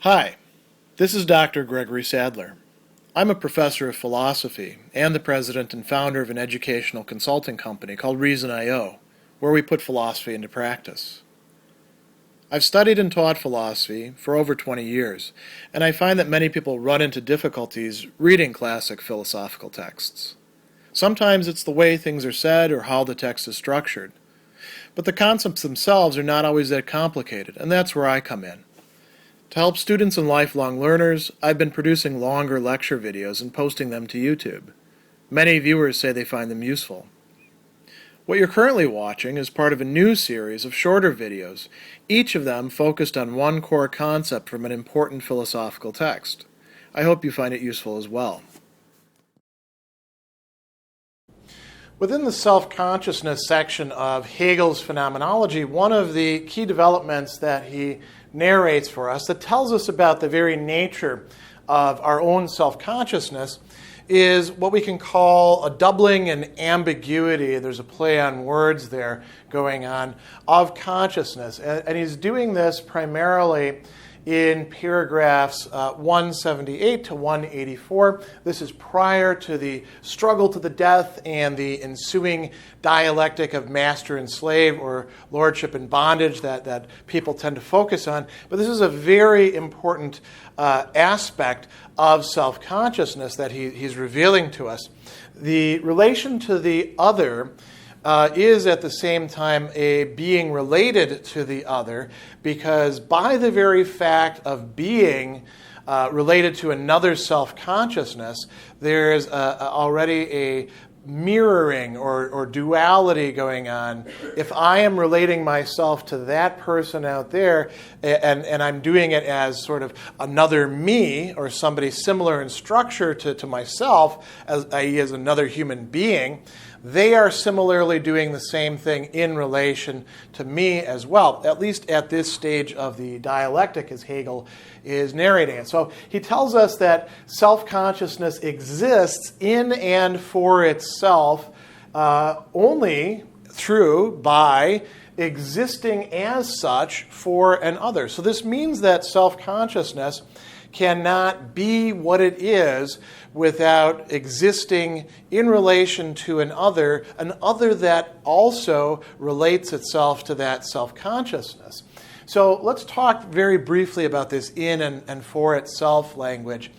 Hi, this is Dr. Gregory Sadler. I'm a professor of philosophy and the president and founder of an educational consulting company called Reason.io, where we put philosophy into practice. I've studied and taught philosophy for over 20 years, and I find that many people run into difficulties reading classic philosophical texts. Sometimes it's the way things are said or how the text is structured. But the concepts themselves are not always that complicated, and that's where I come in. To help students and lifelong learners, I've been producing longer lecture videos and posting them to YouTube. Many viewers say they find them useful. What you're currently watching is part of a new series of shorter videos, each of them focused on one core concept from an important philosophical text. I hope you find it useful as well. Within the self-consciousness section of Hegel's Phenomenology, one of the key developments that he narrates for us that tells us about the very nature of our own self-consciousness is what we can call a doubling and ambiguity. There's a play on words there going on of consciousness. And he's doing this primarily in paragraphs 178 to 184. This is prior to the struggle to the death and the ensuing dialectic of master and slave, or lordship and bondage, that people tend to focus on. But this is a very important aspect of self-consciousness that he's revealing to us. The relation to the other is at the same time a being related to the other, because by the very fact of being related to another self-consciousness, there's already a mirroring or duality going on. If I am relating myself to that person out there, and I'm doing it as sort of another me, or somebody similar in structure to myself, i.e. as another human being, they are similarly doing the same thing in relation to me as well, at least at this stage of the dialectic as Hegel is narrating it. So he tells us that self-consciousness exists in and for itself only by existing as such for an other. So this means that self-consciousness cannot be what it is without existing in relation to an other that also relates itself to that self-consciousness. So let's talk very briefly about this in and for itself language.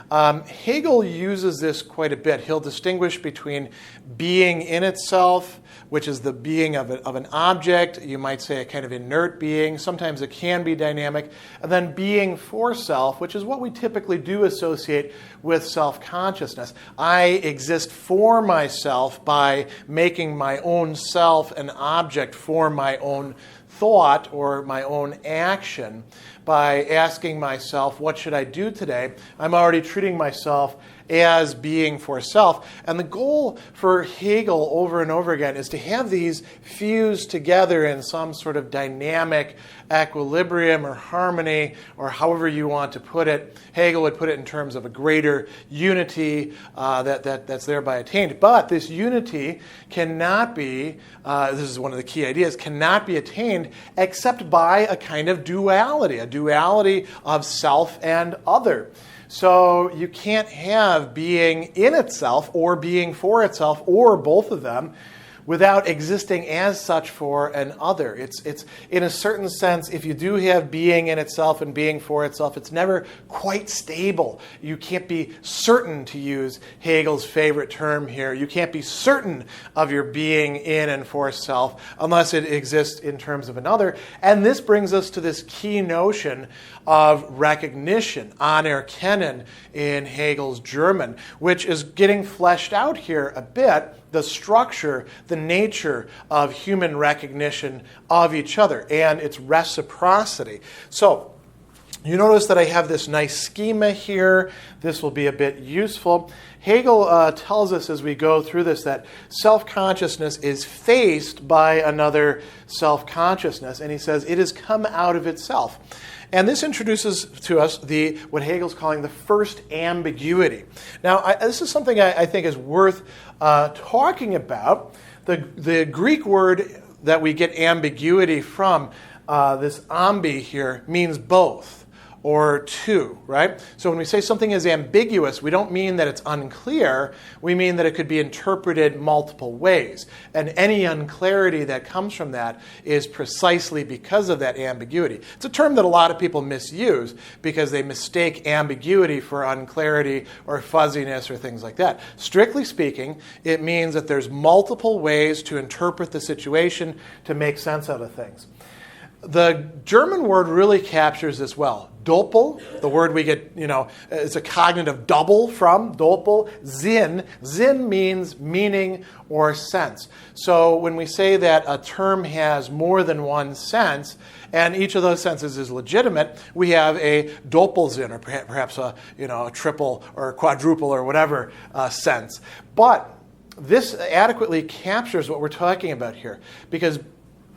Hegel uses this quite a bit. He'll distinguish between being in itself, which is the being of an object, you might say a kind of inert being. Sometimes it can be dynamic. And then being for self, which is what we typically do associate with self-consciousness. I exist for myself by making my own self an object for my own thought or my own action. By asking myself, what should I do today? I'm already treating myself as being for self. And the goal for Hegel over and over again is to have these fuse together in some sort of dynamic equilibrium or harmony, or however you want to put it. Hegel would put it in terms of a greater unity that's thereby attained. But this unity cannot be, this is one of the key ideas, cannot be attained except by a kind of duality, a duality of self and other. So you can't have being in itself or being for itself, or both of them, without existing as such for an other. It's in a certain sense, if you do have being in itself and being for itself, it's never quite stable. You can't be certain, to use Hegel's favorite term here. You can't be certain of your being in and for self unless it exists in terms of another. And this brings us to this key notion of recognition, Anerkennen in Hegel's German, which is getting fleshed out here a bit, the structure, the nature of human recognition of each other and its reciprocity. So you notice that I have this nice schema here. This will be a bit useful. Hegel tells us as we go through this that self-consciousness is faced by another self-consciousness, and he says it has come out of itself. And this introduces to us what Hegel's calling the first ambiguity. Now, this is something I think is worth talking about. The Greek word that we get ambiguity from, this ambi here, means both. or two, right? So when we say something is ambiguous, we don't mean that it's unclear. We mean that it could be interpreted multiple ways. And any unclarity that comes from that is precisely because of that ambiguity. It's a term that a lot of people misuse because they mistake ambiguity for unclarity or fuzziness or things like that. Strictly speaking, it means that there's multiple ways to interpret the situation to make sense out of things. The German word really captures this well. Doppel, the word we get, it's a cognitive double from, Doppel. Sinn. Sinn means meaning or sense. So when we say that a term has more than one sense, and each of those senses is legitimate, we have a Doppelsinn, or perhaps a triple or quadruple or whatever sense. But this adequately captures what we're talking about here, because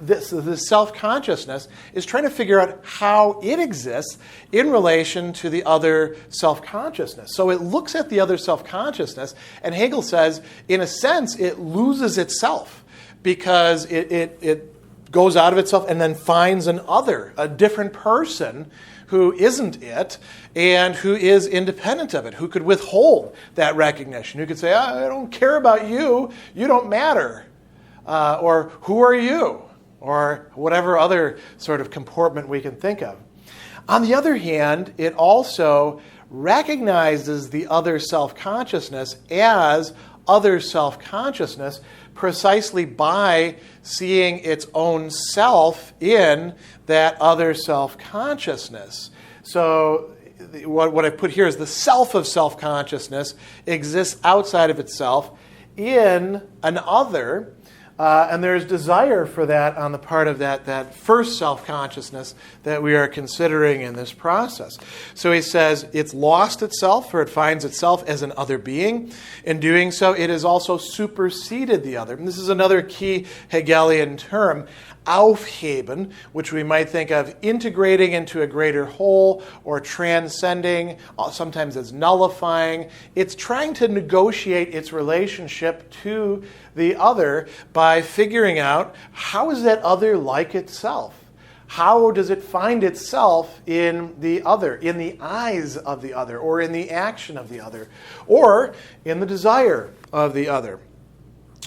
this self-consciousness is trying to figure out how it exists in relation to the other self-consciousness. So it looks at the other self-consciousness, and Hegel says, in a sense, it loses itself because it goes out of itself and then finds an other, a different person who isn't it and who is independent of it, who could withhold that recognition, who could say, I don't care about you, you don't matter, or who are you? Or whatever other sort of comportment we can think of. On the other hand, it also recognizes the other self-consciousness as other self-consciousness precisely by seeing its own self in that other self-consciousness. So what I put here is the self of self-consciousness exists outside of itself in an other. And there's desire for that on the part of that first self-consciousness that we are considering in this process. So he says it's lost itself, or it finds itself as an other being. In doing so, it has also superseded the other. And this is another key Hegelian term, aufheben, which we might think of integrating into a greater whole or transcending, sometimes as nullifying. It's trying to negotiate its relationship to the other by figuring out how is that other like itself? How does it find itself in the other, in the eyes of the other, or in the action of the other, or in the desire of the other?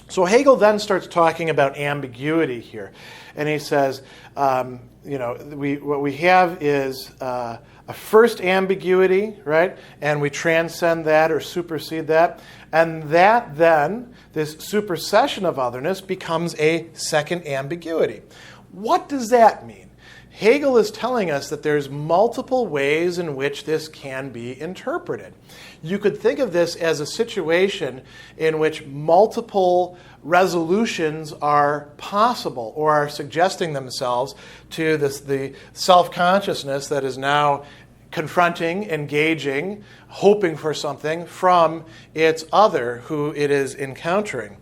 So Hegel then starts talking about ambiguity here. And he says, what we have is a first ambiguity, right? And we transcend that or supersede that. And that then, this supersession of otherness, becomes a second ambiguity. What does that mean? Hegel is telling us that there's multiple ways in which this can be interpreted. You could think of this as a situation in which multiple resolutions are possible or are suggesting themselves to the self-consciousness that is now confronting, engaging, hoping for something from its other who it is encountering.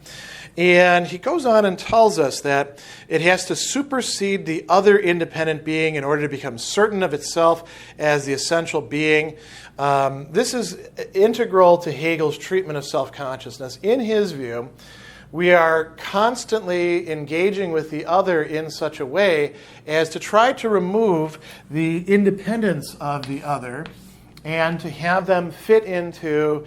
And he goes on and tells us that it has to supersede the other independent being in order to become certain of itself as the essential being. This is integral to Hegel's treatment of self-consciousness. In his view, we are constantly engaging with the other in such a way as to try to remove the independence of the other and to have them fit into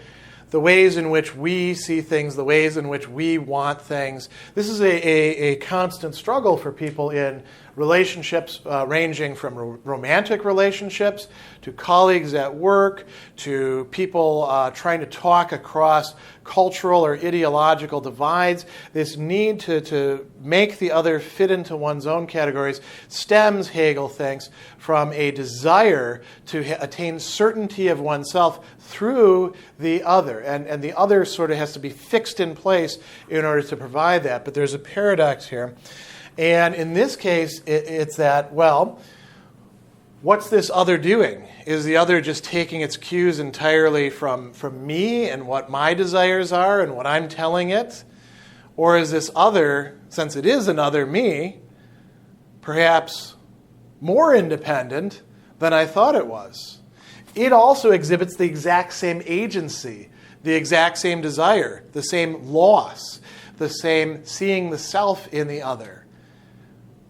the ways in which we see things, the ways in which we want things. This is a constant struggle for people in relationships ranging from romantic relationships to colleagues at work to people trying to talk across cultural or ideological divides. This need to make the other fit into one's own categories stems, Hegel thinks, from a desire to attain certainty of oneself through the other. And the other sort of has to be fixed in place in order to provide that. But there's a paradox here. And in this case, it's that, well, what's this other doing? Is the other just taking its cues entirely from me and what my desires are and what I'm telling it? Or is this other, since it is another me, perhaps more independent than I thought it was? It also exhibits the exact same agency, the exact same desire, the same loss, the same seeing the self in the other.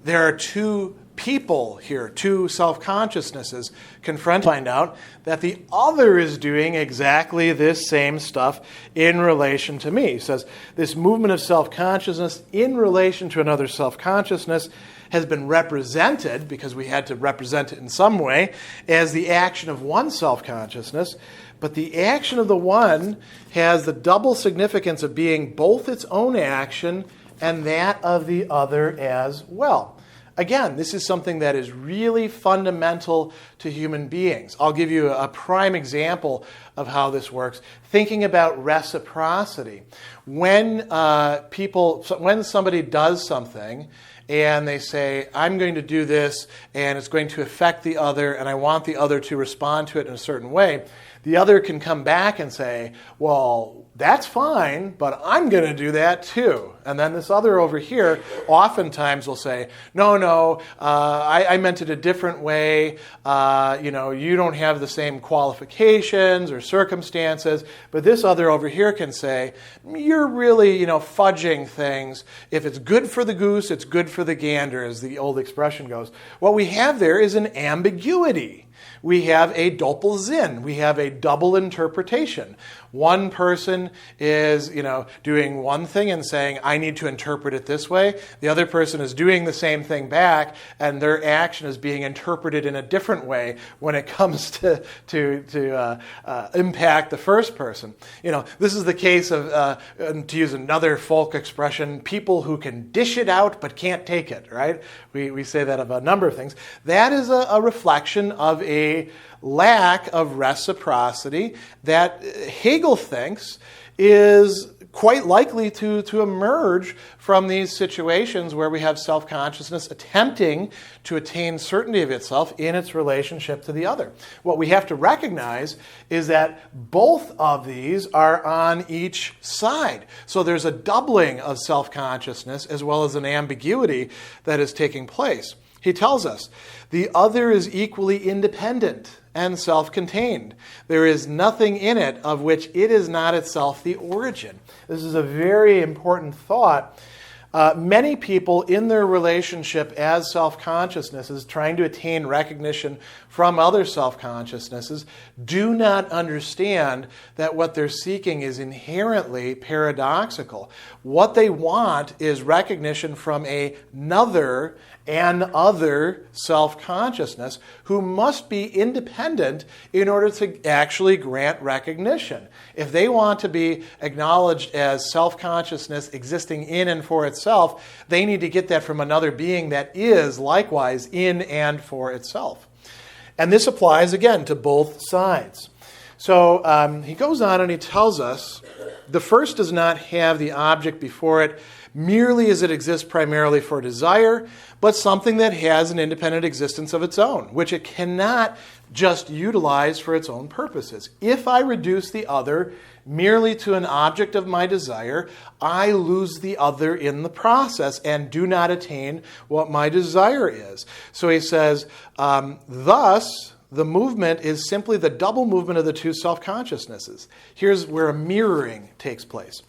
There are two people here, two self-consciousnesses, confront, find out that the other is doing exactly this same stuff in relation to me. He says, this movement of self-consciousness in relation to another self-consciousness has been represented, because we had to represent it in some way, as the action of one self-consciousness. But the action of the one has the double significance of being both its own action and that of the other as well. Again, this is something that is really fundamental to human beings. I'll give you a prime example of how this works. Thinking about reciprocity. When somebody does something, and they say, I'm going to do this, and it's going to affect the other, and I want the other to respond to it in a certain way, the other can come back and say, well, that's fine, but I'm going to do that too. And then this other over here oftentimes will say, no, I meant it a different way. You don't have the same qualifications or circumstances. But this other over here can say, you're really, fudging things. If it's good for the goose, it's good for the gander, as the old expression goes. What we have there is an ambiguity. We have a Doppelsinn. We have a double interpretation. One person is, doing one thing and saying, I need to interpret it this way. The other person is doing the same thing back, and their action is being interpreted in a different way when it comes to impact the first person. This is the case of, to use another folk expression, people who can dish it out but can't take it, right? We say that of a number of things. That is a reflection of a lack of reciprocity that Hegel thinks is quite likely to emerge from these situations where we have self-consciousness attempting to attain certainty of itself in its relationship to the other. What we have to recognize is that both of these are on each side. So there's a doubling of self-consciousness as well as an ambiguity that is taking place. He tells us, the other is equally independent and self-contained. There is nothing in it of which it is not itself the origin. This is a very important thought. Many people in their relationship as self-consciousnesses, trying to attain recognition from other self-consciousnesses, do not understand that what they're seeking is inherently paradoxical. What they want is recognition from another and other self-consciousness who must be independent in order to actually grant recognition. If they want to be acknowledged as self-consciousness existing in and for itself, they need to get that from another being that is likewise in and for itself. And this applies, again, to both sides. So he goes on and he tells us, the first does not have the object before it merely as it exists primarily for desire, but something that has an independent existence of its own, which it cannot just utilize for its own purposes. If I reduce the other merely to an object of my desire, I lose the other in the process and do not attain what my desire is. So he says, thus, the movement is simply the double movement of the two self-consciousnesses. Here's where a mirroring takes place.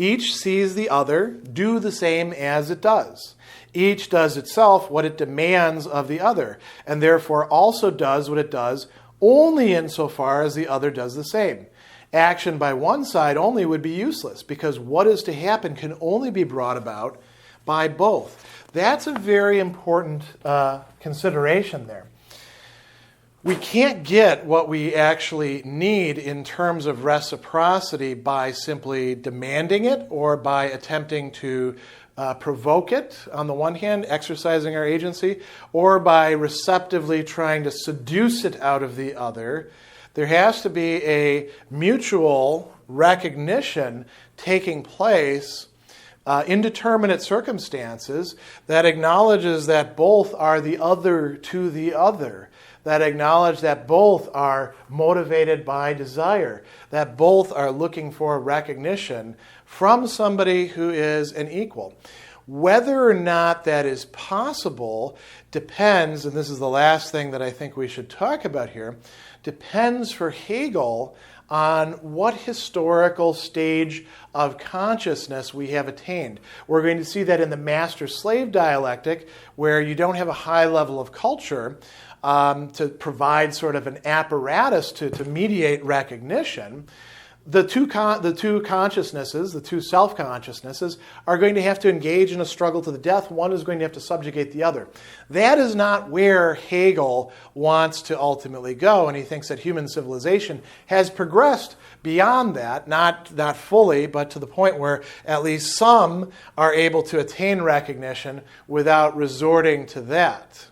Each sees the other do the same as it does. Each does itself what it demands of the other, and therefore also does what it does only insofar as the other does the same. Action by one side only would be useless, because what is to happen can only be brought about by both. That's a very important consideration there. We can't get what we actually need in terms of reciprocity by simply demanding it or by attempting to provoke it, on the one hand, exercising our agency, or by receptively trying to seduce it out of the other. There has to be a mutual recognition taking place in determinate circumstances that acknowledges that both are the other to the other, that acknowledge that both are motivated by desire, that both are looking for recognition from somebody who is an equal. Whether or not that is possible depends, and this is the last thing that I think we should talk about here, depends for Hegel on what historical stage of consciousness we have attained. We're going to see that in the master-slave dialectic, where you don't have a high level of culture to provide sort of an apparatus to mediate recognition. The two consciousnesses, the two self-consciousnesses, are going to have to engage in a struggle to the death. One is going to have to subjugate the other. That is not where Hegel wants to ultimately go, and he thinks that human civilization has progressed beyond that, not fully, but to the point where at least some are able to attain recognition without resorting to that.